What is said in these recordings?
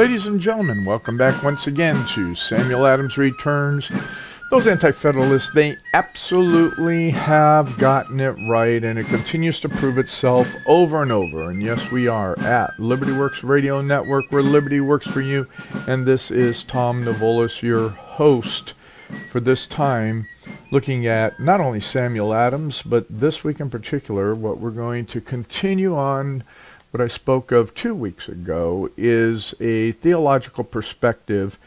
Ladies and gentlemen, welcome back once again to Samuel Adams Returns. Those anti-federalists, they absolutely have gotten it right, and it continues to prove itself over and over. And yes, we are at Liberty Works Radio Network, where liberty works for you. And this is Tom Navolis, your host for this time, looking at not only Samuel Adams, but this week in particular, what we're going to continue on. What I spoke of 2 weeks ago is a theological perspective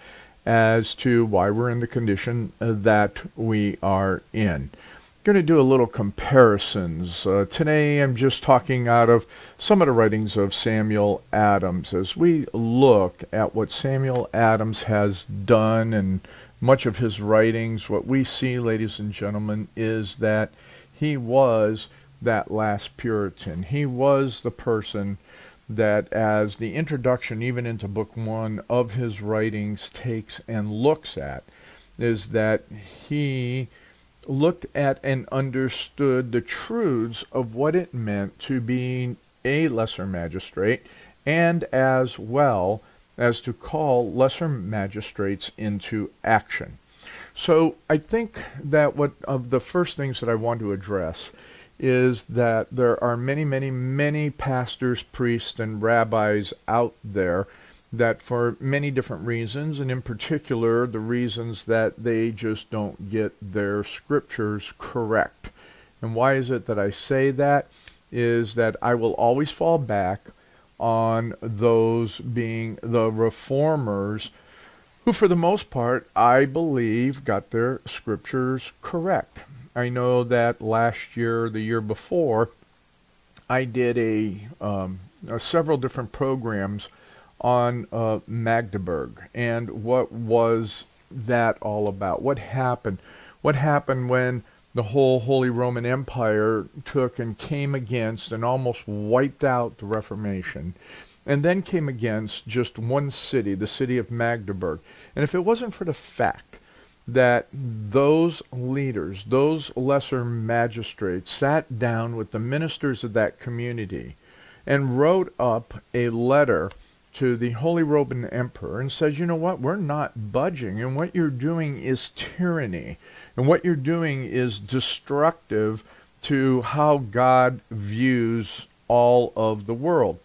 as to why we're in the condition that we are in. I'm going to do a little comparisons. Today I'm just talking out of some of the writings of Samuel Adams as we look at what Samuel Adams has done, and much of his writings, what we see, ladies and gentlemen, is that he was that last Puritan. He was the person that, as the introduction even into book 1 of his writings takes and looks at, is that he looked at and understood the truths of what it meant to be a lesser magistrate, and as well as to call lesser magistrates into action. So I think that one of the first things that I want to address is that there are many pastors, priests, and rabbis out there that for many different reasons, and in particular the reasons that they just don't get their scriptures correct. And why is it that I say that? Is that I will always fall back on those being the reformers, who for the most part I believe got their scriptures correct. I know that last year, the year before, I did several different programs on Magdeburg, and what was that all about? What happened? What happened when the whole Holy Roman Empire took and came against and almost wiped out the Reformation, and then came against just one city, the city of Magdeburg? And if it wasn't for the fact that those leaders, those lesser magistrates, sat down with the ministers of that community and wrote up a letter to the Holy Roman Emperor and said, you know what, we're not budging, and what you're doing is tyranny, and what you're doing is destructive to how God views all of the world.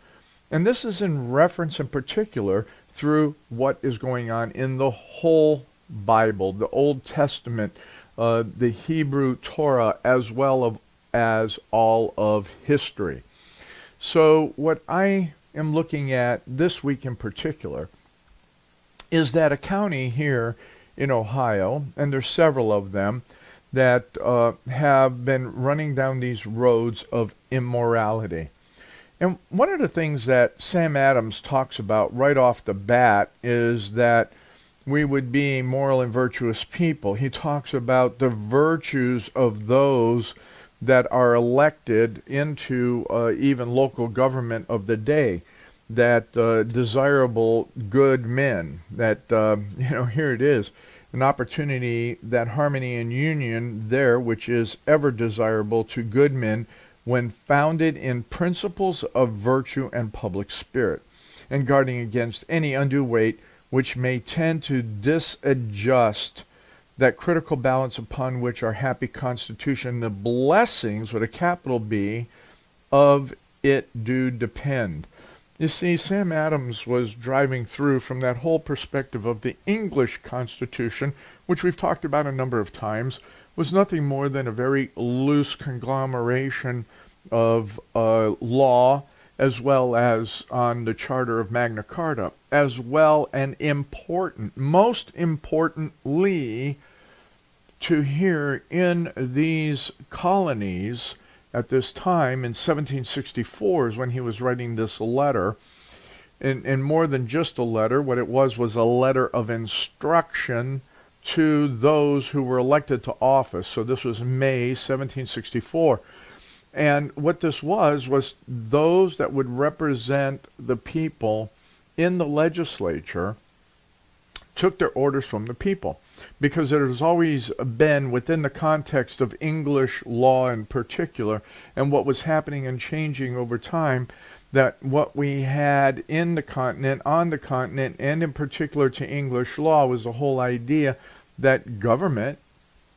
And this is in reference in particular through what is going on in the whole Bible, the Old Testament, the Hebrew Torah, as well as all of history. So what I am looking at this week in particular is that a county here in Ohio, and there's several of them, that have been running down these roads of immorality. And one of the things that Sam Adams talks about right off the bat is that we would be moral and virtuous people. He talks about the virtues of those that are elected into even local government of the day, that desirable good men, that, here it is, an opportunity, that harmony and union there, which is ever desirable to good men when founded in principles of virtue and public spirit, and guarding against any undue weight which may tend to disadjust that critical balance upon which our happy constitution, the blessings with a capital B of it do depend. You see, Sam Adams was driving through from that whole perspective of the English Constitution, which we've talked about a number of times, was nothing more than a very loose conglomeration of law, as well as on the Charter of Magna Carta, as well, and most importantly, to hear in these colonies at this time, in 1764 is when he was writing this letter, and more than just a letter, what it was a letter of instruction to those who were elected to office. So this was May 1764. And what this was those that would represent the people in the legislature took their orders from the people, because it has always been within the context of English law in particular, and what was happening and changing over time, that what we had in the continent, on the continent, and in particular to English law was the whole idea that government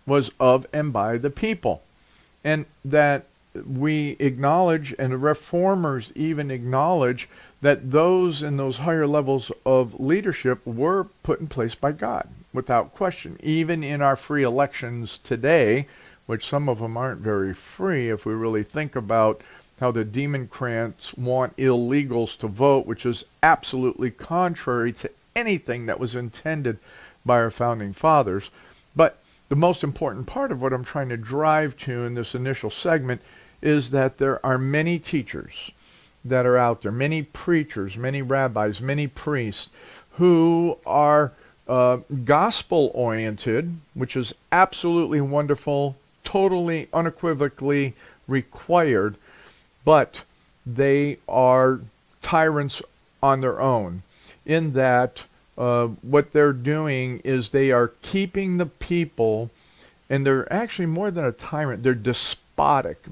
was of and by the people. And that we acknowledge, and the reformers even acknowledge, that those in those higher levels of leadership were put in place by God, without question. Even in our free elections today, which some of them aren't very free if we really think about how the Democrats want illegals to vote, which is absolutely contrary to anything that was intended by our founding fathers. But the most important part of what I'm trying to drive to in this initial segment is that there are many teachers that are out there, many preachers, many rabbis, many priests who are gospel-oriented, which is absolutely wonderful, totally unequivocally required, but they are tyrants on their own, in that what they're doing is they are keeping the people, and they're actually more than a tyrant, they're despotic.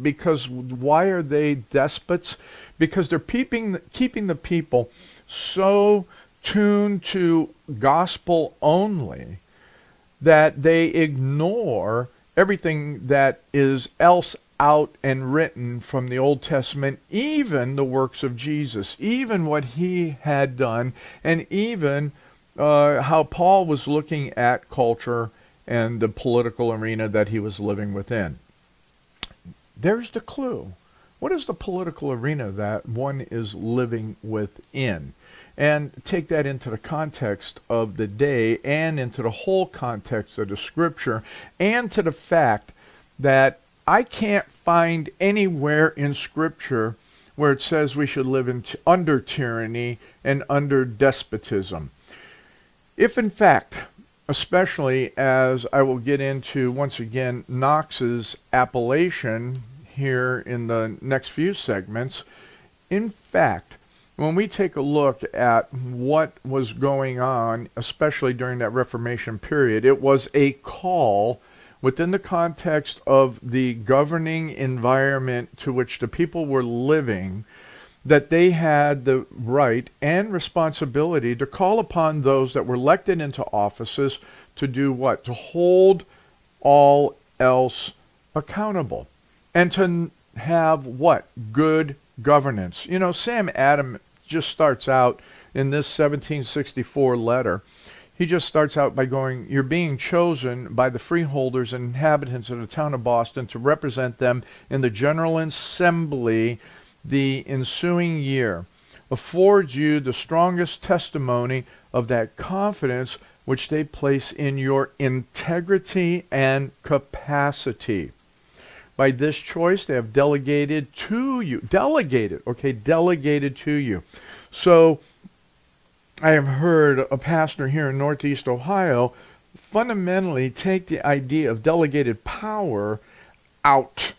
Because why are they despots? Because they're keeping the people so tuned to gospel only that they ignore everything that is else out and written from the Old Testament, even the works of Jesus, even what he had done, and even how Paul was looking at culture and the political arena that he was living within. There's the clue. What is the political arena that one is living within? And take that into the context of the day, and into the whole context of the scripture, and to the fact that I can't find anywhere in scripture where it says we should live under tyranny and under despotism. If in fact, especially as I will get into once again Knox's Appellation here in the next few segments, in fact, when we take a look at what was going on, especially during that Reformation period, it was a call within the context of the governing environment to which the people were living, that they had the right and responsibility to call upon those that were elected into offices to do what? To hold all else accountable. And to have what? Good governance. You know, Sam Adams just starts out in this 1764 letter. He just starts out by going, you're being chosen by the freeholders and inhabitants of the town of Boston to represent them in the General Assembly the ensuing year, affords you the strongest testimony of that confidence which they place in your integrity and capacity. By this choice, they have delegated to you. Delegated to you. So, I have heard a pastor here in Northeast Ohio fundamentally take the idea of delegated power out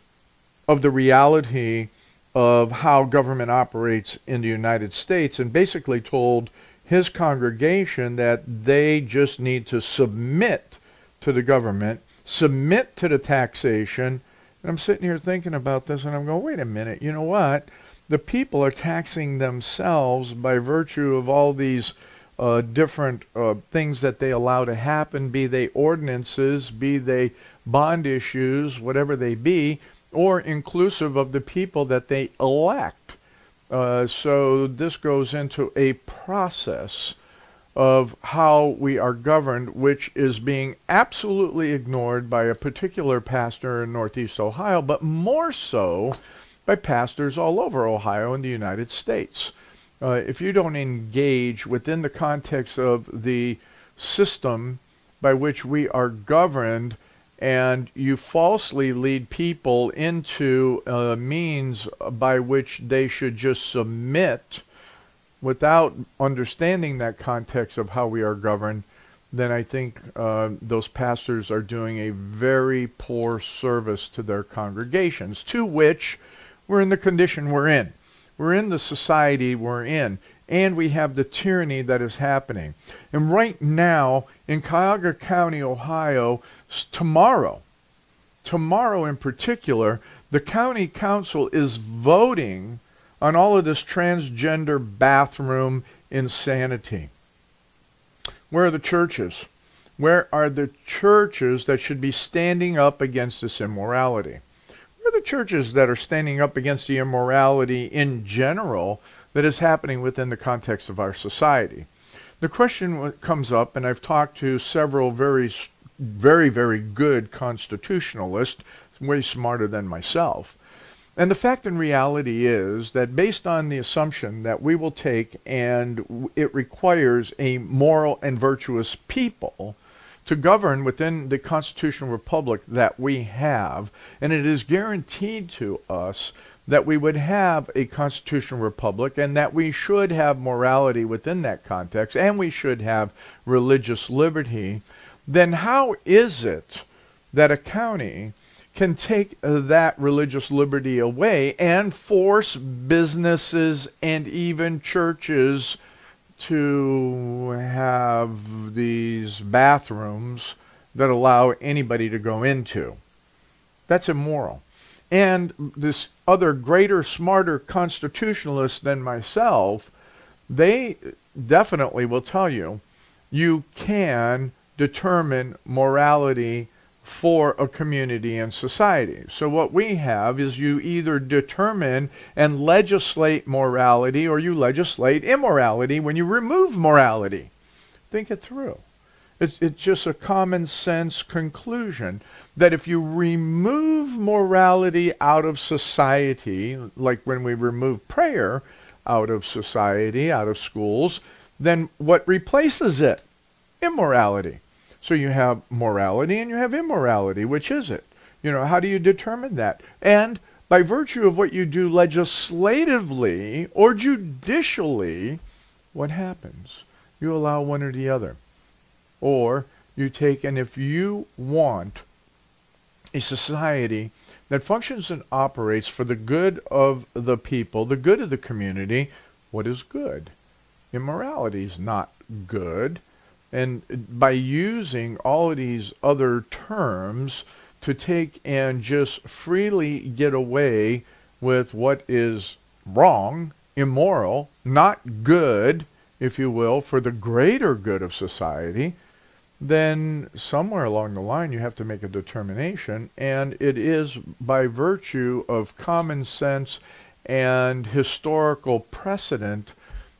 of the reality of how government operates in the United States, and basically told his congregation that they just need to submit to the government, submit to the taxation. And I'm sitting here thinking about this, and I'm going, wait a minute, you know what? The people are taxing themselves by virtue of all these different things that they allow to happen, be they ordinances, be they bond issues, whatever they be, or inclusive of the people that they elect. So this goes into a process of how we are governed, which is being absolutely ignored by a particular pastor in Northeast Ohio, but more so by pastors all over Ohio and the United States. If you don't engage within the context of the system by which we are governed, and you falsely lead people into a means by which they should just submit without understanding that context of how we are governed, then I think those pastors are doing a very poor service to their congregations, to which we're in the condition we're in. We're in the society we're in, and we have the tyranny that is happening. And right now, in Cuyahoga County, Ohio, tomorrow in particular, the county council is voting on all of this transgender bathroom insanity. Where are the churches? Where are the churches that should be standing up against this immorality? Where are the churches that are standing up against the immorality in general that is happening within the context of our society? The question comes up, and I've talked to several very, very good constitutionalists, way smarter than myself. And the fact and reality is that based on the assumption that we will take and it requires a moral and virtuous people to govern within the constitutional republic that we have, and it is guaranteed to us that we would have a constitutional republic and that we should have morality within that context and we should have religious liberty, then how is it that a county can take that religious liberty away and force businesses and even churches to have these bathrooms that allow anybody to go into? That's immoral. And this other greater, smarter constitutionalists than myself, they definitely will tell you, you can determine morality for a community and society. So what we have is you either determine and legislate morality or you legislate immorality when you remove morality. Think it through. It's just a common sense conclusion that if you remove morality out of society, like when we remove prayer out of society, out of schools, then what replaces it? Immorality. So you have morality and you have immorality. Which is it? You know, how do you determine that? And by virtue of what you do legislatively or judicially, what happens? You allow one or the other. Or you take, and if you want a society that functions and operates for the good of the people, the good of the community, what is good? Immorality is not good. And by using all of these other terms to take and just freely get away with what is wrong, immoral, not good, if you will, for the greater good of society, then somewhere along the line you have to make a determination, and it is by virtue of common sense and historical precedent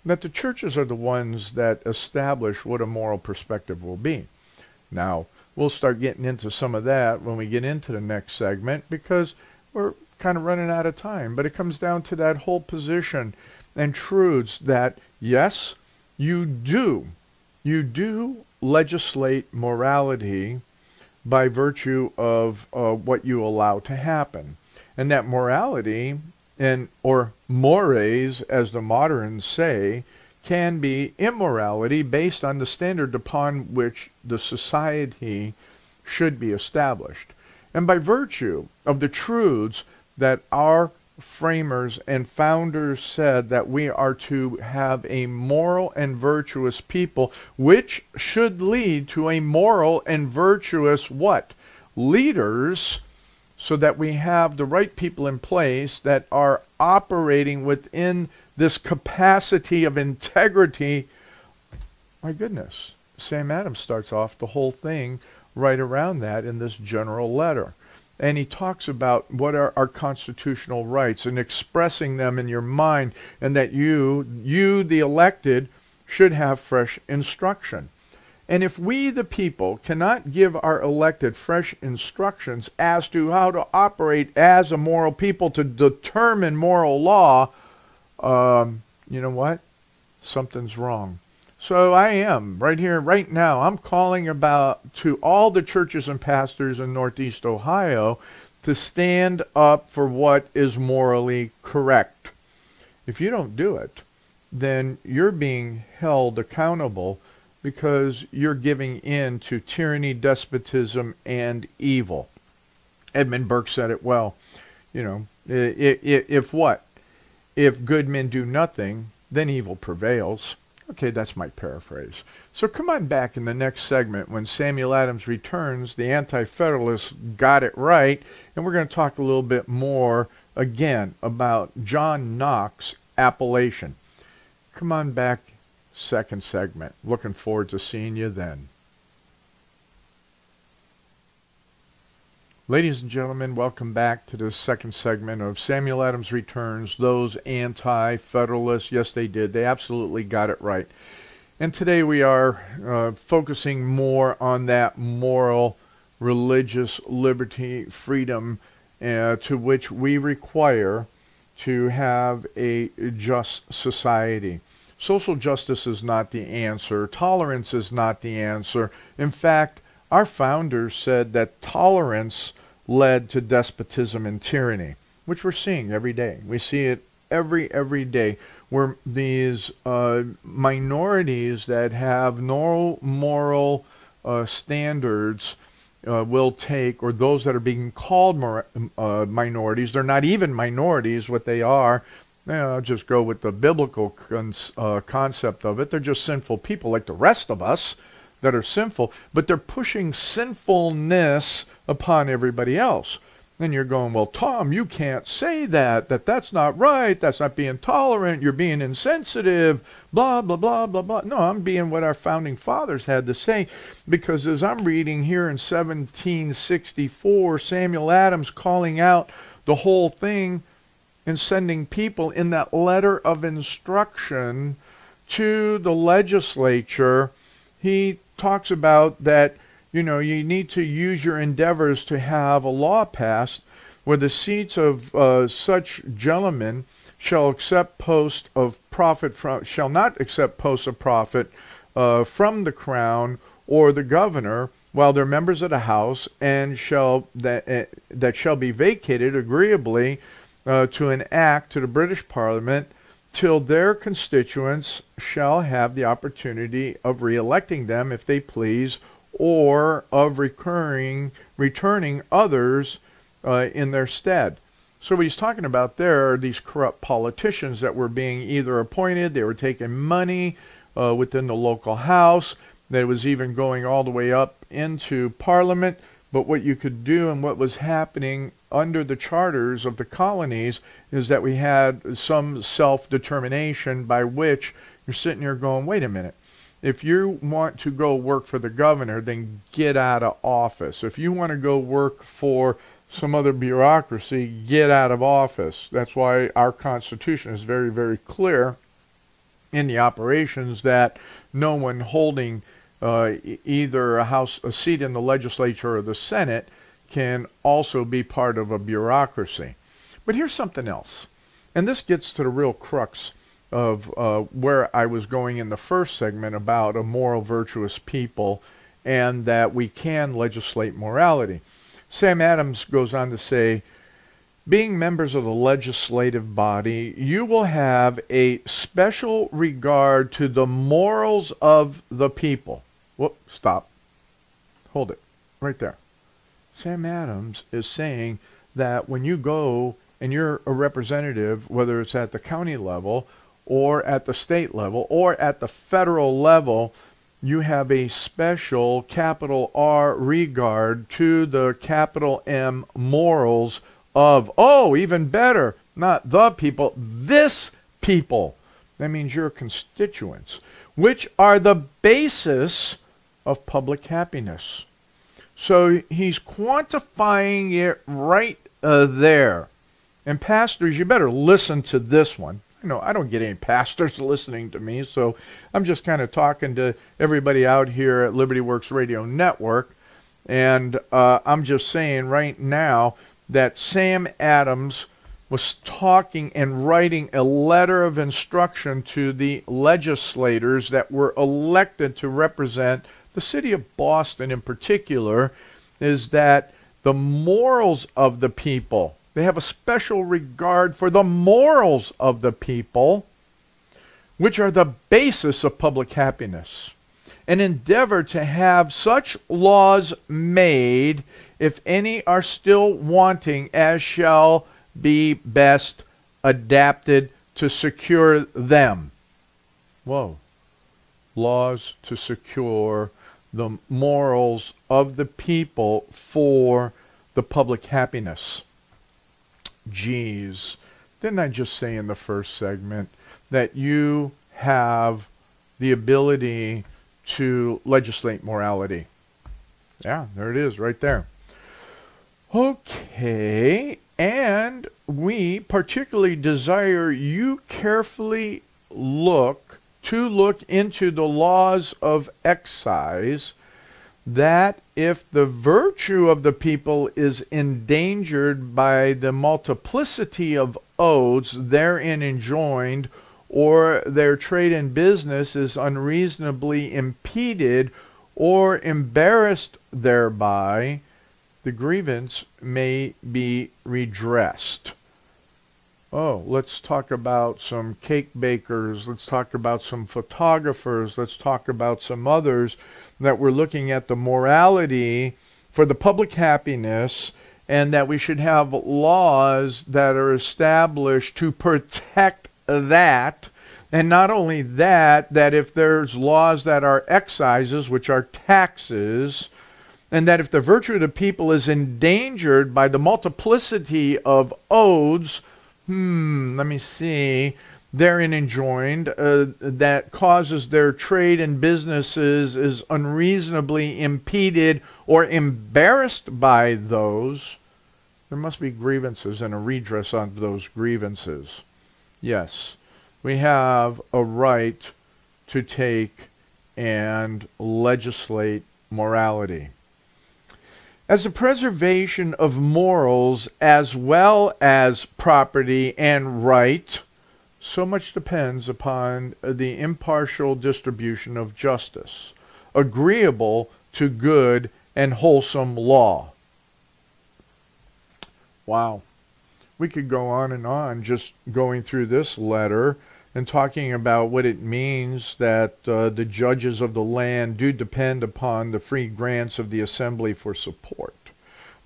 that the churches are the ones that establish what a moral perspective will be. Now, we'll start getting into some of that when we get into the next segment because we're kind of running out of time, but it comes down to that whole position and truths that, yes, you do legislate morality by virtue of what you allow to happen. And that morality, or mores, as the moderns say, can be immorality based on the standard upon which the society should be established. And by virtue of the truths that our framers and founders said that we are to have a moral and virtuous people, which should lead to a moral and virtuous what? Leaders, so that we have the right people in place that are operating within this capacity of integrity. My goodness, Sam Adams starts off the whole thing right around that in this general letter. And he talks about what are our constitutional rights and expressing them in your mind, and that you, the elected, should have fresh instruction. And if we, the people, cannot give our elected fresh instructions as to how to operate as a moral people to determine moral law, you know what? Something's wrong. So I am, right here, right now, I'm calling to all the churches and pastors in Northeast Ohio to stand up for what is morally correct. If you don't do it, then you're being held accountable because you're giving in to tyranny, despotism, and evil. Edmund Burke said it well. You know, if what? If good men do nothing, then evil prevails. Okay, that's my paraphrase. So come on back in the next segment when Samuel Adams returns. The Anti-Federalists got it right, and we're going to talk a little bit more again about John Knox, Appellation. Come on back, second segment. Looking forward to seeing you then. Ladies and gentlemen, welcome back to the second segment of Samuel Adams Returns, those anti-federalists. Yes, they did. They absolutely got it right. And today we are focusing more on that moral, religious liberty, freedom to which we require to have a just society. Social justice is not the answer. Tolerance is not the answer. In fact, our founders said that tolerance led to despotism and tyranny, which we're seeing every day. We see it every day, where these minorities that have no moral standards will take, or those that are being called minorities, they're not even minorities. What they are, I'll just go with the biblical concept of it. They're just sinful people like the rest of us that are sinful, but they're pushing sinfulness upon everybody else. And you're going, well, Tom, you can't say that. That's not right. That's not being tolerant. You're being insensitive, blah, blah, blah, blah, blah. No, I'm being what our founding fathers had to say, because as I'm reading here in 1764, Samuel Adams calling out the whole thing and sending people in that letter of instruction to the legislature, he talks about that, you know, you need to use your endeavors to have a law passed where the seats of such gentlemen shall accept post of profit from, shall not accept posts of profit from the crown or the governor while they're members of the house, and that shall be vacated agreeably to an act to the British Parliament till their constituents shall have the opportunity of re-electing them if they please, or of returning others in their stead. So what he's talking about there are these corrupt politicians that were being either appointed, they were taking money within the local house, that was even going all the way up into Parliament. But what you could do, and what was happening under the charters of the colonies, is that we had some self-determination by which you're sitting here going, wait a minute, if you want to go work for the governor, then get out of office. If you want to go work for some other bureaucracy, get out of office. That's why our Constitution is very, very clear in the operations that no one holding either a seat in the legislature or the Senate can also be part of a bureaucracy. But here's something else, and this gets to the real crux of where I was going in the first segment about a moral, virtuous people, and that we can legislate morality. Sam Adams goes on to say, being members of the legislative body, you will have a special regard to the morals of the people. Whoop, stop. Hold it. Right there. Sam Adams is saying that when you go and you're a representative, whether it's at the county level or at the state level or at the federal level, you have a special capital R regard to the capital M morals of, oh, even better, not the people, this people. That means your constituents, which are the basis of public happiness. So he's quantifying it right there. And pastors, you better listen to this one. I don't get any pastors listening to me, so I'm just kind of talking to everybody out here at Liberty Works Radio Network. And I'm just saying right now that Sam Adams was talking and writing a letter of instruction to the legislators that were elected to represent the city of Boston in particular, is that the morals of the people, they have a special regard for the morals of the people, which are the basis of public happiness, and endeavor to have such laws made, if any are still wanting, as shall be best adapted to secure them. Whoa. Laws to secure the morals of the people for the public happiness. geez, didn't I just say in the first segment that you have the ability to legislate morality? Yeah, there it is right there. Okay, and we particularly desire you carefully look into the laws of excise, that if the virtue of the people is endangered by the multiplicity of oaths therein enjoined, or their trade and business is unreasonably impeded or embarrassed thereby, the grievance may be redressed. Oh, let's talk about some cake bakers. Let's talk about some photographers. Let's talk about some others that we're looking at the morality for the public happiness, and that we should have laws that are established to protect that. And not only that, that if there's laws that are excises, which are taxes, and that if the virtue of the people is endangered by the multiplicity of oaths, let me see, therein enjoined, that causes their trade and businesses is unreasonably impeded or embarrassed by those, there must be grievances and a redress on those grievances. Yes, we have a right to take and legislate morality. As the preservation of morals as well as property and right, so much depends upon the impartial distribution of justice, agreeable to good and wholesome law. Wow. We could go on just going through this letter and talking about what it means that the judges of the land do depend upon the free grants of the assembly for support.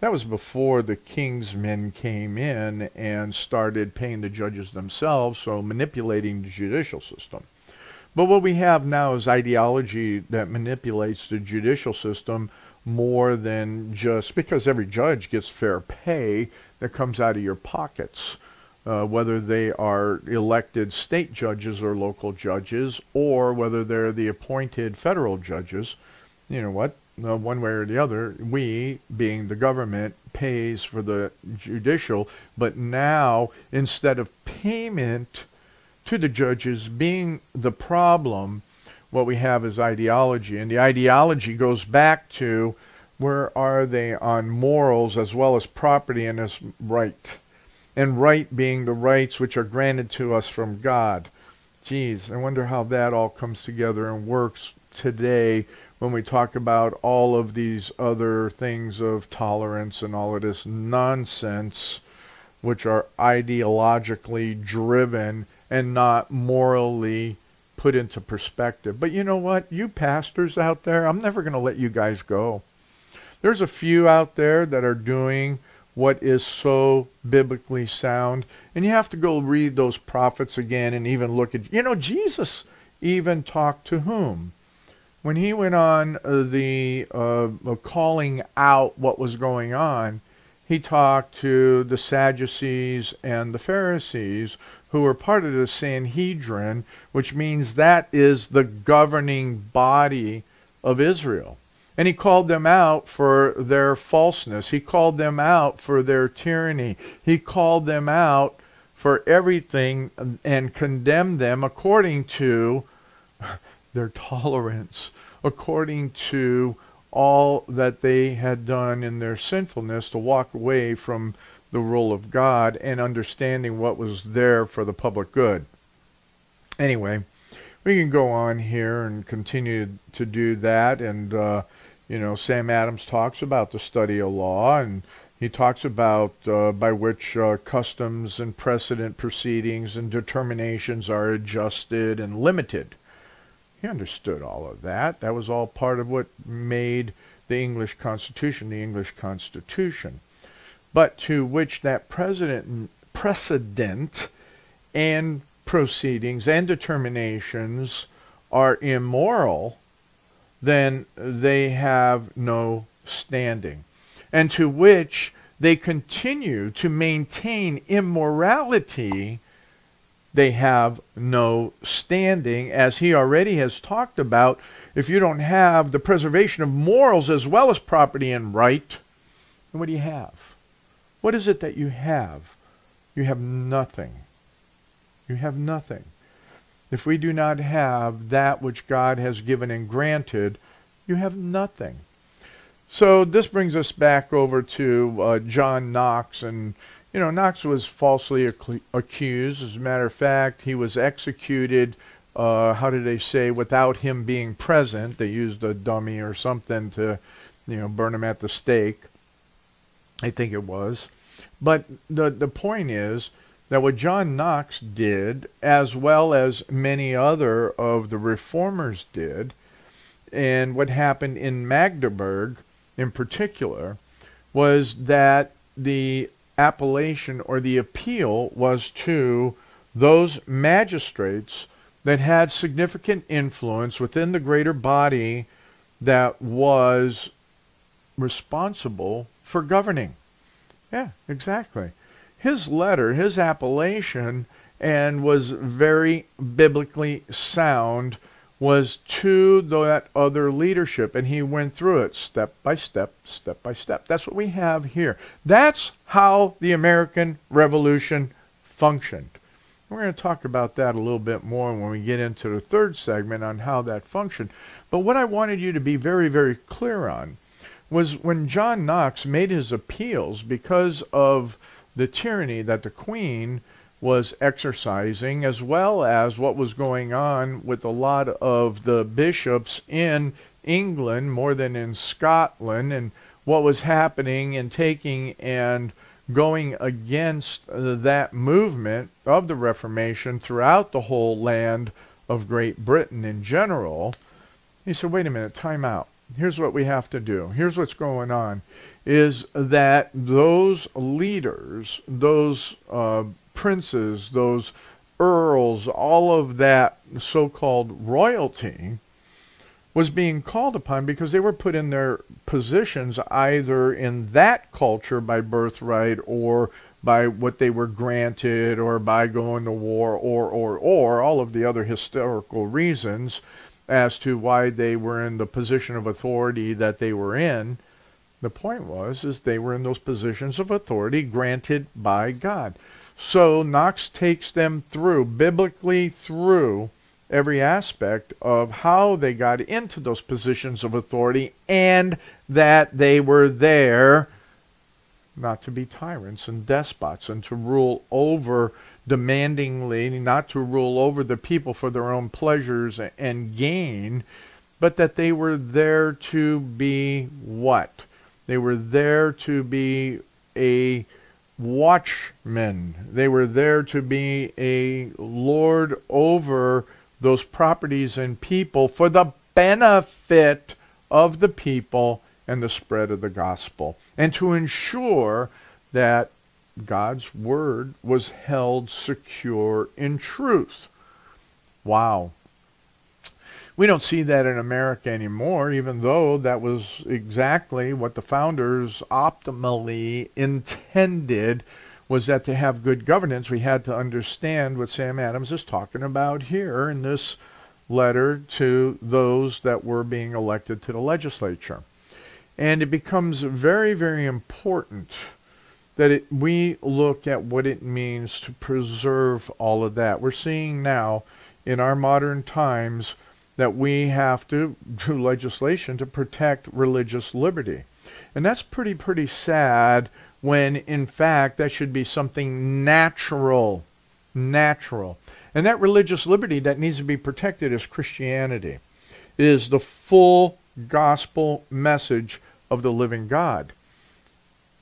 That was before the king's men came in and started paying the judges themselves, so manipulating the judicial system. But what we have now is ideology that manipulates the judicial system more than just because every judge gets fair pay that comes out of your pockets. Whether they are elected state judges or local judges, or whether they're the appointed federal judges, you know what? One way or the other, we, being the government, pays for the judicial, but now, instead of payment to the judges being the problem, what we have is ideology. And the ideology goes back to where are they on morals as well as property and as right. And right being the rights which are granted to us from God. Geez, I wonder how that all comes together and works today when we talk about all of these other things of tolerance and all of this nonsense, which are ideologically driven and not morally put into perspective. But you know what? You pastors out there, I'm never going to let you guys go. There's a few out there that are doing what is so biblically sound. And you have to go read those prophets again and even look at, Jesus even talked to whom? When he went on the calling out what was going on, he talked to the Sadducees and the Pharisees, who were part of the Sanhedrin, which means that is the governing body of Israel. And he called them out for their falseness. He called them out for their tyranny. He called them out for everything and condemned them according to their tolerance, according to all that they had done in their sinfulness to walk away from the rule of God and understanding what was there for the public good. Anyway, we can go on here and continue to do that. And, Sam Adams talks about the study of law, and he talks about by which customs and precedent proceedings and determinations are adjusted and limited. He understood all of that. That was all part of what made the English Constitution the English Constitution. But to which that precedent and proceedings and determinations are immoral, then they have no standing. And to which they continue to maintain immorality, they have no standing. As he already has talked about, if you don't have the preservation of morals as well as property and right, then what do you have? What is it that you have? You have nothing. You have nothing. If we do not have that which God has given and granted, you have nothing. So this brings us back over to John Knox. And, you know, Knox was falsely accused. As a matter of fact, he was executed, how did they say, without him being present. They used a dummy or something to, you know, burn him at the stake. I think it was. But the point is that what John Knox did, as well as many other of the reformers did, and what happened in Magdeburg in particular, was that the appellation or the appeal was to those magistrates that had significant influence within the greater body that was responsible for governing. Yeah, exactly. His letter, his appellation, and was very biblically sound, was to that other leadership, and he went through it step by step, step by step. That's what we have here. That's how the American Revolution functioned. We're going to talk about that a little bit more when we get into the third segment on how that functioned. But what I wanted you to be very, very clear on was when John Knox made his appeals because of the tyranny that the Queen was exercising, as well as what was going on with a lot of the bishops in England more than in Scotland, and what was happening and taking and going against that movement of the Reformation throughout the whole land of Great Britain in general. He said, wait a minute, time out. Here's what we have to do. Here's what's going on, is that those leaders, those princes, those earls, all of that so-called royalty was being called upon because they were put in their positions either in that culture by birthright or by what they were granted or by going to war or all of the other historical reasons as to why they were in the position of authority that they were in. The point was is they were in those positions of authority granted by God. So Knox takes them through, biblically through, every aspect of how they got into those positions of authority and that they were there not to be tyrants and despots and to rule over demandingly, not to rule over the people for their own pleasures and gain, but that they were there to be what? They were there to be a watchman. They were there to be a lord over those properties and people for the benefit of the people and the spread of the gospel, and to ensure that God's word was held secure in truth. Wow. We don't see that in America anymore, even though that was exactly what the founders optimally intended, was that to have good governance, we had to understand what Sam Adams is talking about here in this letter to those that were being elected to the legislature. And it becomes very, very important that we look at what it means to preserve all of that. We're seeing now in our modern times that we have to do legislation to protect religious liberty. And that's pretty sad when in fact that should be something natural. And that religious liberty that needs to be protected is Christianity. It is the full gospel message of the living God.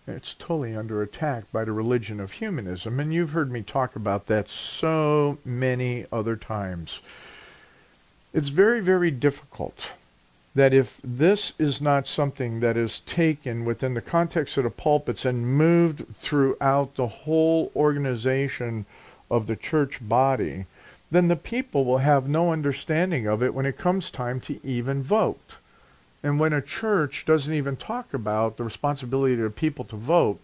It's totally under attack by the religion of humanism, and you've heard me talk about that so many other times. It's very, very difficult that if this is not something that is taken within the context of the pulpits and moved throughout the whole organization of the church body, then the people will have no understanding of it when it comes time to even vote. And when a church doesn't even talk about the responsibility of people to vote,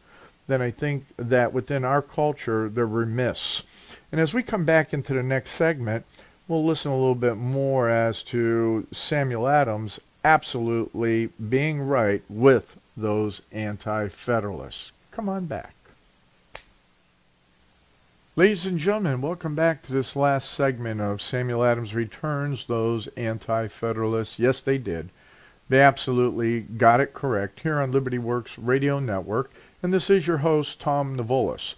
then I think that within our culture, they're remiss. And as we come back into the next segment, we'll listen a little bit more as to Samuel Adams absolutely being right with those anti-federalists. Come on back. Ladies and gentlemen, welcome back to this last segment of Samuel Adams Returns Those Anti-Federalists. Yes, they did. They absolutely got it correct here on Liberty Works Radio Network. And this is your host, Tom Navolis.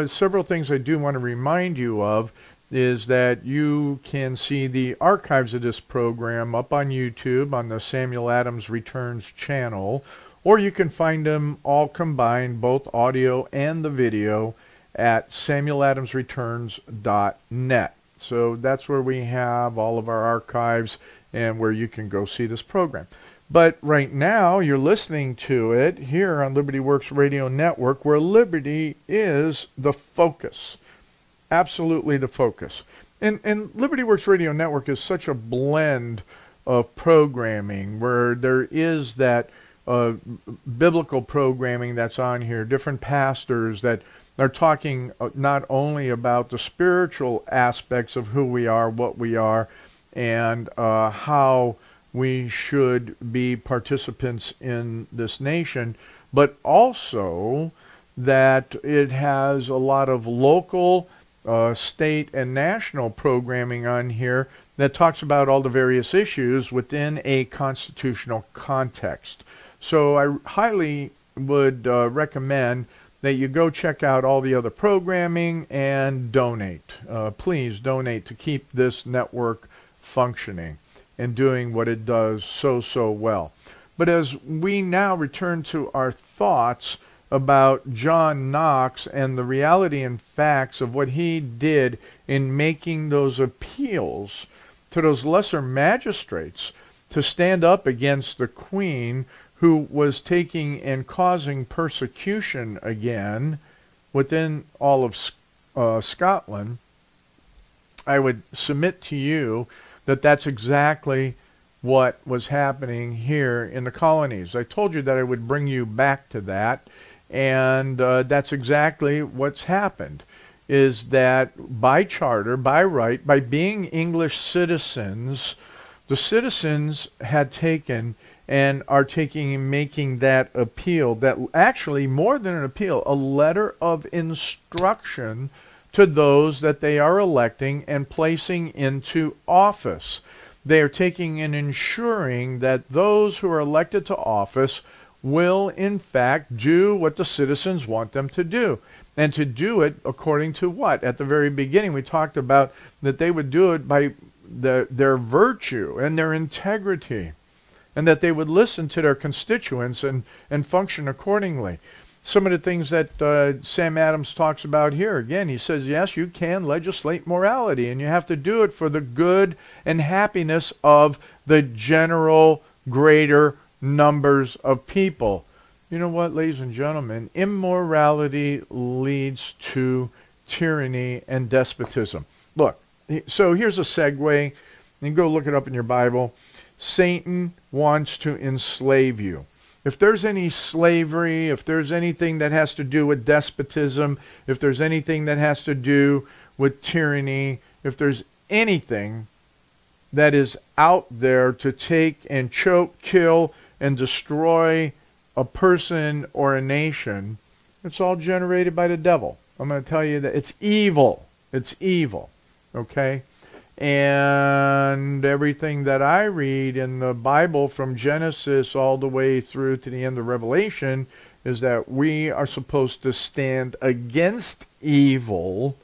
Several things I do want to remind you of is that you can see the archives of this program up on YouTube on the Samuel Adams Returns channel, or you can find them all combined, both audio and the video, at samueladamsreturns.net. So that's where we have all of our archives and where you can go see this program. But right now, you're listening to it here on Liberty Works Radio Network, where liberty is the focus. Absolutely the focus. And Liberty Works Radio Network is such a blend of programming where there is that biblical programming that's on here, different pastors that are talking not only about the spiritual aspects of who we are, what we are, and how we should be participants in this nation, but also that it has a lot of local, state, and national programming on here that talks about all the various issues within a constitutional context. So I highly would recommend that you go check out all the other programming and donate. Please donate to keep this network functioning and doing what it does so well. But as we now return to our thoughts about John Knox and the reality and facts of what he did in making those appeals to those lesser magistrates to stand up against the Queen, who was taking and causing persecution again within all of Scotland, I would submit to you that that's exactly what was happening here in the colonies. I told you that I would bring you back to that, and that's exactly what's happened, is that by charter, by right, by being English citizens, the citizens had taken and are taking and making that appeal, that actually more than an appeal, a letter of instruction to those that they are electing and placing into office. They are taking and ensuring that those who are elected to office will in fact do what the citizens want them to do. And to do it according to what? At the very beginning we talked about that they would do it by their virtue and their integrity, and that they would listen to their constituents and function accordingly. Some of the things that Sam Adams talks about here, again, he says, yes, you can legislate morality, and you have to do it for the good and happiness of the general greater numbers of people. You know what, ladies and gentlemen? Immorality leads to tyranny and despotism. Look, so here's a segue. You can go look it up in your Bible. Satan wants to enslave you. If there's any slavery, if there's anything that has to do with despotism, if there's anything that has to do with tyranny, if there's anything that is out there to take and choke, kill, and destroy a person or a nation, it's all generated by the devil. I'm going to tell you that it's evil. It's evil. Okay? And everything that I read in the Bible from Genesis all the way through to the end of Revelation is that we are supposed to stand against evil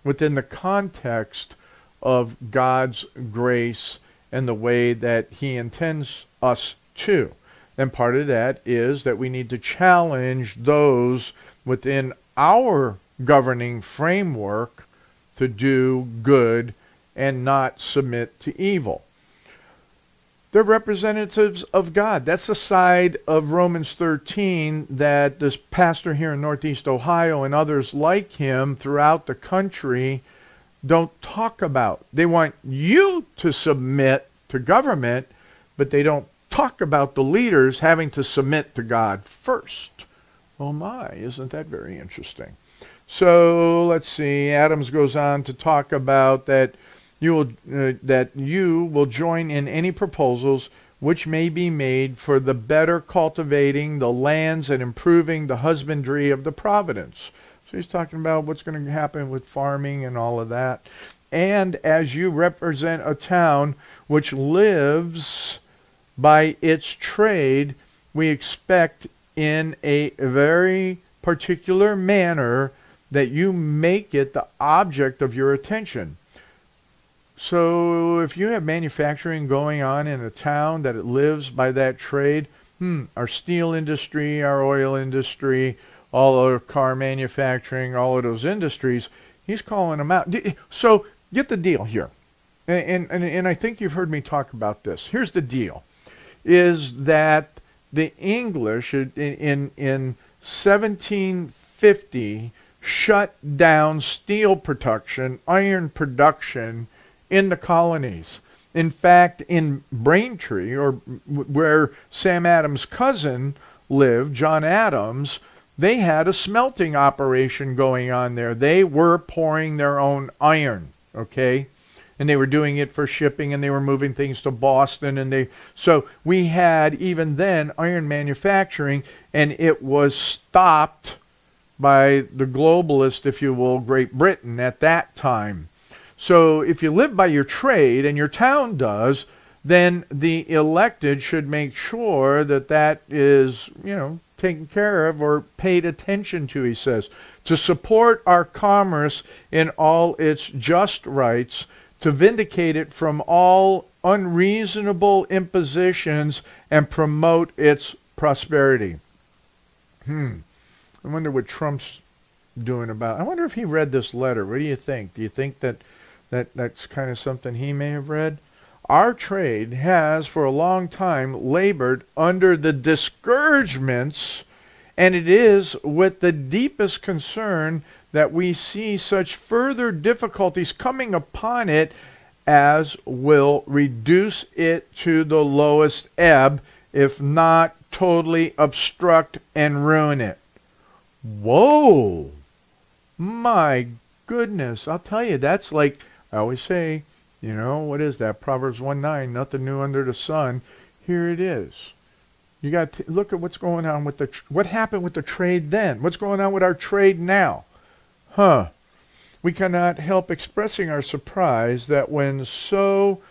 within the context of God's grace and the way that he intends us to. And part of that is that we need to challenge those within our governing framework to do good and not submit to evil. They're representatives of God. That's the side of Romans 13 that this pastor here in Northeast Ohio and others like him throughout the country don't talk about. They want you to submit to government, but they don't talk about the leaders having to submit to God first. Oh my, isn't that very interesting? So let's see. Adams goes on to talk about that you will join in any proposals which may be made for the better cultivating the lands and improving the husbandry of the province. So he's talking about what's going to happen with farming and all of that. And as you represent a town which lives by its trade, we expect in a very particular manner that you make it the object of your attention. So if you have manufacturing going on in a town that it lives by that trade, our steel industry, our oil industry, all our car manufacturing, all of those industries, he's calling them out. So get the deal here. And I think you've heard me talk about this. Here's the deal, is that the English in 1750 shut down steel production, iron production in the colonies. In fact, in Braintree, or where Sam Adams' cousin lived, John Adams, they had a smelting operation going on there. They were pouring their own iron, okay? And they were doing it for shipping, and they were moving things to Boston, and so we had even then iron manufacturing, and it was stopped by the globalist, if you will, Great Britain at that time. So if you live by your trade, and your town does, then the elected should make sure that that is, taken care of or paid attention to, he says, to support our commerce in all its just rights, to vindicate it from all unreasonable impositions, and promote its prosperity. I wonder what Trump's doing about it. I wonder if he read this letter. What do you think? Do you think that's kind of something he may have read? Our trade has for a long time labored under the discouragements, and it is with the deepest concern that we see such further difficulties coming upon it as will reduce it to the lowest ebb, if not totally obstruct and ruin it. Whoa! My goodness. I'll tell you, that's like, I always say, what is that? Proverbs 1:9, nothing new under the sun. Here it is. You got to look at what's going on with what happened with the trade then. What's going on with our trade now? We cannot help expressing our surprise that when so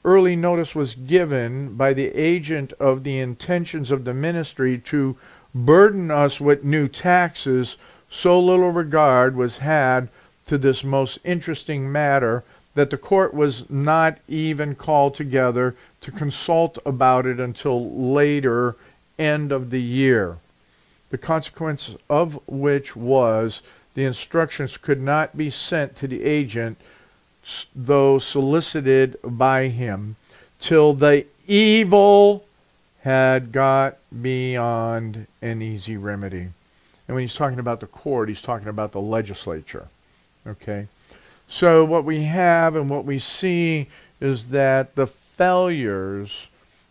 early notice was given by the agent of the intentions of the ministry to burden us with new taxes, so little regard was had to this most interesting matter that the court was not even called together to consult about it until later end of the year. The consequence of which was the instructions could not be sent to the agent, though solicited by him, till the evil had got beyond an easy remedy. And when he's talking about the court, he's talking about the legislature. Okay? So what we have and what we see is that the failures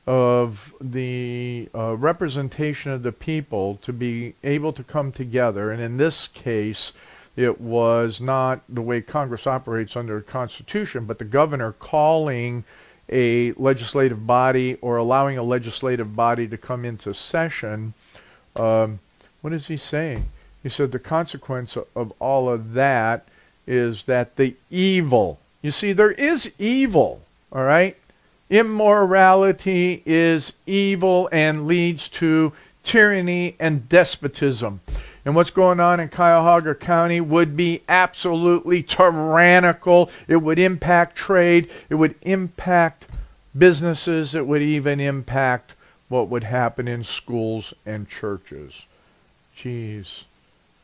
of the representation of the people to be able to come together, and in this case it was not the way Congress operates under the Constitution, but the governor calling a legislative body or allowing a legislative body to come into session. What does he say? He said the consequence of all of that is that the evil, you see, there is evil, all right? Immorality is evil and leads to tyranny and despotism. And what's going on in Cuyahoga County would be absolutely tyrannical. It would impact trade. It would impact businesses. It would even impact what would happen in schools and churches. Geez,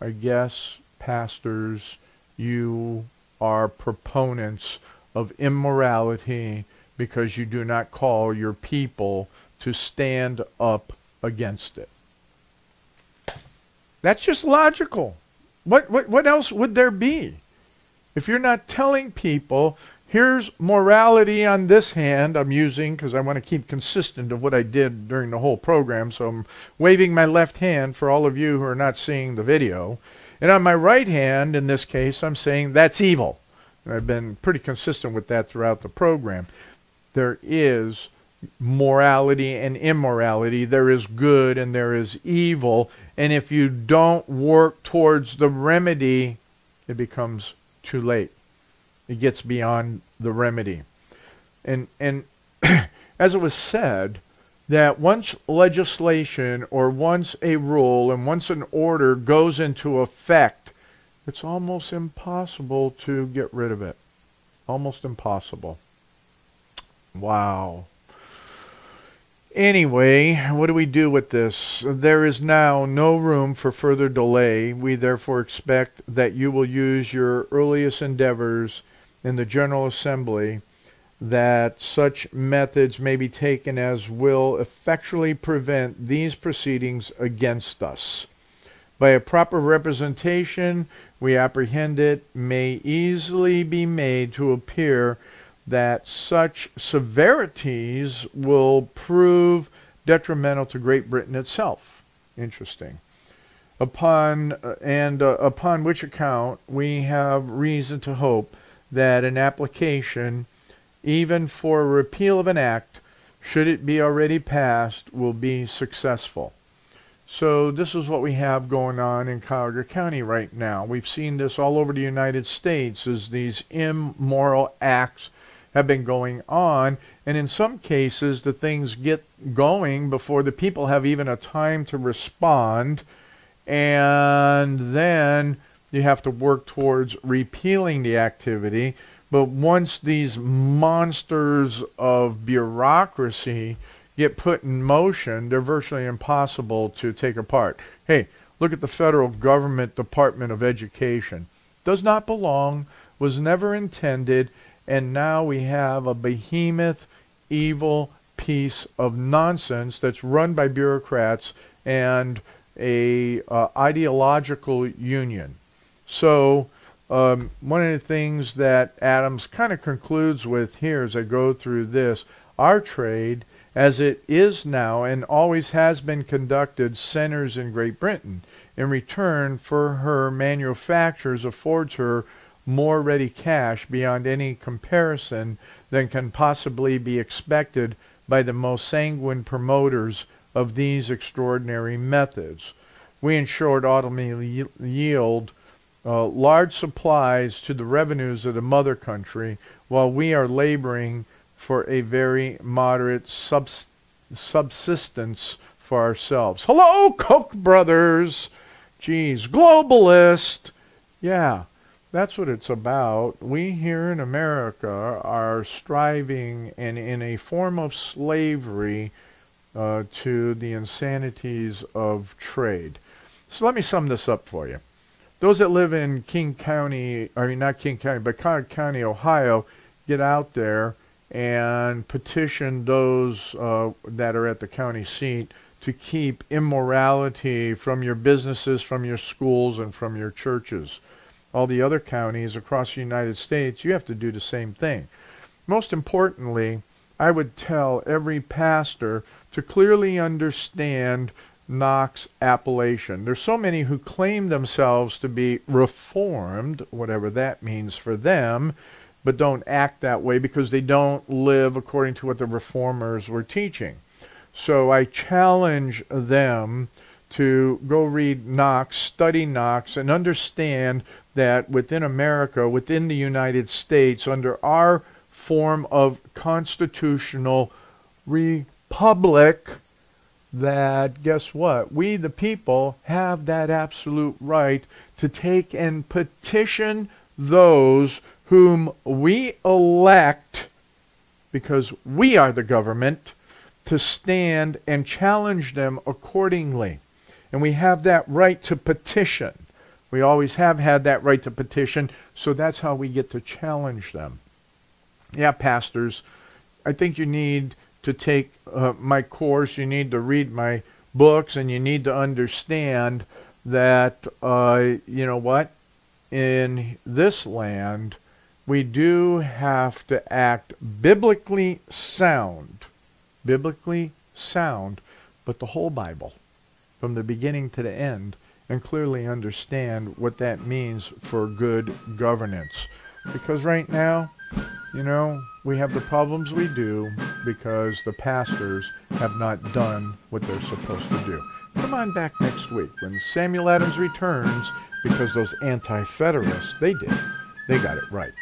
I guess, pastors, you are proponents of immorality because you do not call your people to stand up against it. That's just logical. What else would there be? If you're not telling people, Here's morality on this hand I'm using because I want to keep consistent of what I did during the whole program. So I'm waving my left hand for all of you who are not seeing the video. And on my right hand, in this case, I'm saying that's evil. And I've been pretty consistent with that throughout the program. There is morality and immorality. There is good and there is evil. And if you don't work towards the remedy, it becomes too late. It gets beyond the remedy. And as it was said, that once legislation or once a rule and once an order goes into effect, it's almost impossible to get rid of it. Almost impossible. Wow. Anyway, what do we do with this? There is now no room for further delay. We therefore expect that you will use your earliest endeavors in the General Assembly, that such methods may be taken as will effectually prevent these proceedings against us. By a proper representation, we apprehend it may easily be made to appear that such severities will prove detrimental to Great Britain itself. Interesting. Upon which account we have reason to hope that an application, even for a repeal of an act, should it be already passed, will be successful. So this is what we have going on in Cuyahoga County right now. We've seen this all over the United States as these immoral acts have been going on, and in some cases the things get going before the people have even a time to respond, and then you have to work towards repealing the activity. But once these monsters of bureaucracy get put in motion, they're virtually impossible to take apart. Hey, look at the federal government Department of Education. Does not belong, was never intended, and now we have a behemoth, evil piece of nonsense that's run by bureaucrats and a ideological union. So one of the things that Adams kind of concludes with here as I go through this, our trade, as it is now and always has been conducted, centers in Great Britain. In return for her manufactures affords her more ready cash beyond any comparison than can possibly be expected by the most sanguine promoters of these extraordinary methods. We, in short, ultimately yield large supplies to the revenues of the mother country, while we are laboring for a very moderate subsistence for ourselves. Hello, Koch brothers! Geez, globalist! Yeah, that's what it's about. We here in America are striving and in a form of slavery to the insanities of trade. So let me sum this up for you. Those that live in King County, I mean not King County, but Cuyahoga County, Ohio, get out there and petition those that are at the county seat to keep immorality from your businesses, from your schools, and from your churches. All the other counties across the United States, you have to do the same thing. Most importantly, I would tell every pastor to clearly understand Knox Appellation. There's so many who claim themselves to be reformed, whatever that means for them, but don't act that way because they don't live according to what the reformers were teaching. So I challenge them to go read Knox, study Knox, and understand that within America, within the United States, under our form of constitutional republic, that guess what? We, the people, have that absolute right to take and petition those whom we elect, because we are the government, to stand and challenge them accordingly. And we have that right to petition. We always have had that right to petition, so that's how we get to challenge them. Yeah, pastors, I think you need to take my course, you need to read my books, and you need to understand that, you know what, in this land, we do have to act biblically sound, but the whole Bible, from the beginning to the end, and clearly understand what that means for good governance. Because right now, we have the problems we do because the pastors have not done what they're supposed to do. Come on back next week when Samuel Adams returns, because those anti-federalists, they got it right.